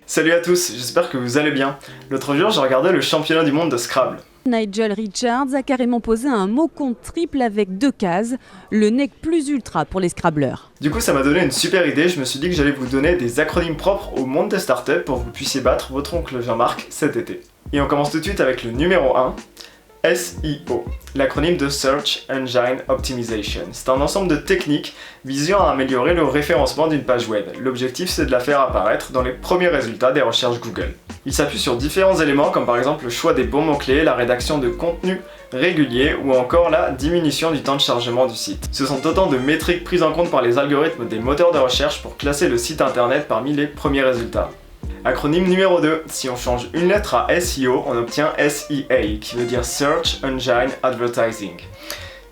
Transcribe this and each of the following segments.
Salut à tous, j'espère que vous allez bien. L'autre jour, j'ai regardé le championnat du monde de Scrabble. Nigel Richards a carrément posé un mot compte triple avec 2 cases, le nec plus ultra pour les scrabbleurs. Du coup, ça m'a donné une super idée, je me suis dit que j'allais vous donner des acronymes propres au monde des startups pour que vous puissiez battre votre oncle Jean-Marc cet été. Et on commence tout de suite avec le numéro 1, SEO, l'acronyme de Search Engine Optimization. C'est un ensemble de techniques visant à améliorer le référencement d'une page web. L'objectif, c'est de la faire apparaître dans les premiers résultats des recherches Google. Il s'appuie sur différents éléments comme par exemple le choix des bons mots-clés, la rédaction de contenu régulier ou encore la diminution du temps de chargement du site. Ce sont autant de métriques prises en compte par les algorithmes des moteurs de recherche pour classer le site internet parmi les premiers résultats. Acronyme numéro 2, si on change une lettre à SEO, on obtient SEA, qui veut dire Search Engine Advertising.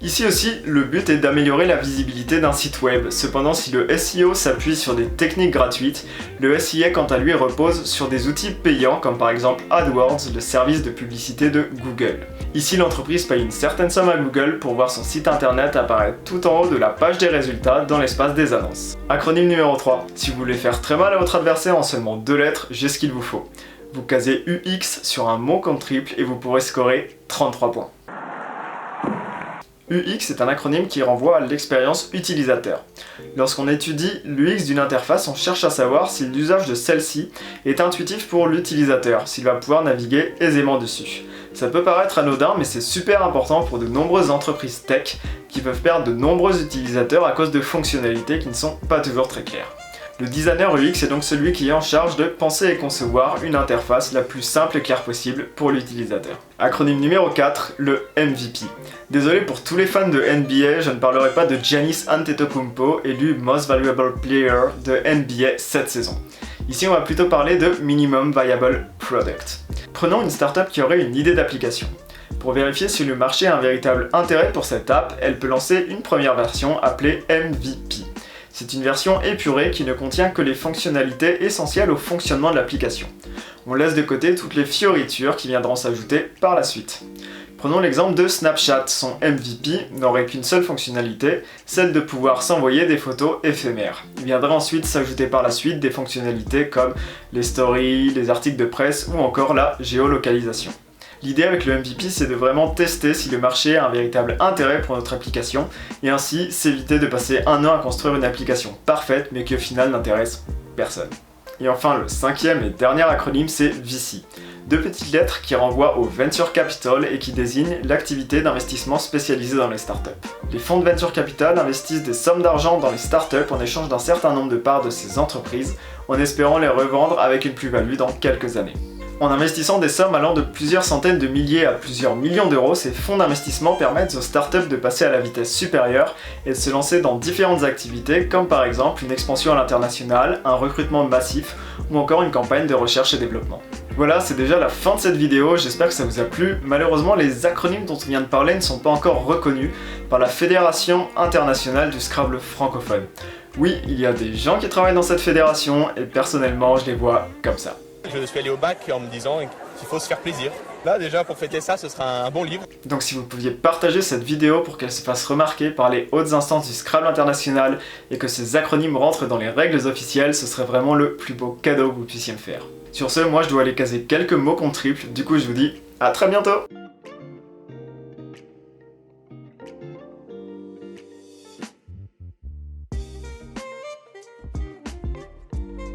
Ici aussi, le but est d'améliorer la visibilité d'un site web. Cependant, si le SEO s'appuie sur des techniques gratuites, le SEA quant à lui repose sur des outils payants comme par exemple AdWords, le service de publicité de Google. Ici, l'entreprise paye une certaine somme à Google pour voir son site internet apparaître tout en haut de la page des résultats dans l'espace des annonces. Acronyme numéro 3, si vous voulez faire très mal à votre adversaire en seulement 2 lettres, j'ai ce qu'il vous faut. Vous casez UX sur un mot compte triple et vous pourrez scorer 33 points. UX est un acronyme qui renvoie à l'expérience utilisateur. Lorsqu'on étudie l'UX d'une interface, on cherche à savoir si l'usage de celle-ci est intuitif pour l'utilisateur, s'il va pouvoir naviguer aisément dessus. Ça peut paraître anodin, mais c'est super important pour de nombreuses entreprises tech qui peuvent perdre de nombreux utilisateurs à cause de fonctionnalités qui ne sont pas toujours très claires. Le designer UX est donc celui qui est en charge de penser et concevoir une interface la plus simple et claire possible pour l'utilisateur. Acronyme numéro 4, le MVP. Désolé pour tous les fans de NBA, je ne parlerai pas de Giannis Antetokounmpo, élu Most Valuable Player de NBA cette saison. Ici, on va plutôt parler de Minimum Viable Product. Prenons une startup qui aurait une idée d'application. Pour vérifier si le marché a un véritable intérêt pour cette app, elle peut lancer une première version appelée MVP. C'est une version épurée qui ne contient que les fonctionnalités essentielles au fonctionnement de l'application. On laisse de côté toutes les fioritures qui viendront s'ajouter par la suite. Prenons l'exemple de Snapchat, son MVP n'aurait qu'une seule fonctionnalité, celle de pouvoir s'envoyer des photos éphémères. Il viendra ensuite s'ajouter par la suite des fonctionnalités comme les stories, les articles de presse ou encore la géolocalisation. L'idée avec le MVP, c'est de vraiment tester si le marché a un véritable intérêt pour notre application et ainsi s'éviter de passer un an à construire une application parfaite mais qui au final n'intéresse personne. Et enfin, le 5e et dernier acronyme, c'est VC. 2 petites lettres qui renvoient au Venture Capital et qui désignent l'activité d'investissement spécialisée dans les startups. Les fonds de Venture Capital investissent des sommes d'argent dans les startups en échange d'un certain nombre de parts de ces entreprises en espérant les revendre avec une plus-value dans quelques années. En investissant des sommes allant de plusieurs centaines de milliers à plusieurs millions d'euros, ces fonds d'investissement permettent aux startups de passer à la vitesse supérieure et de se lancer dans différentes activités comme par exemple une expansion à l'international, un recrutement massif ou encore une campagne de recherche et développement. Voilà, c'est déjà la fin de cette vidéo, j'espère que ça vous a plu. Malheureusement, les acronymes dont on vient de parler ne sont pas encore reconnus par la Fédération internationale du Scrabble francophone. Oui, il y a des gens qui travaillent dans cette fédération et personnellement, je les vois comme ça. Je suis allé au bac en me disant qu'il faut se faire plaisir. Là déjà pour fêter ça, ce sera un bon livre. Donc si vous pouviez partager cette vidéo pour qu'elle se fasse remarquer par les hautes instances du Scrabble international et que ces acronymes rentrent dans les règles officielles, ce serait vraiment le plus beau cadeau que vous puissiez me faire. Sur ce, moi je dois aller caser quelques mots contre triple, du coup je vous dis à très bientôt.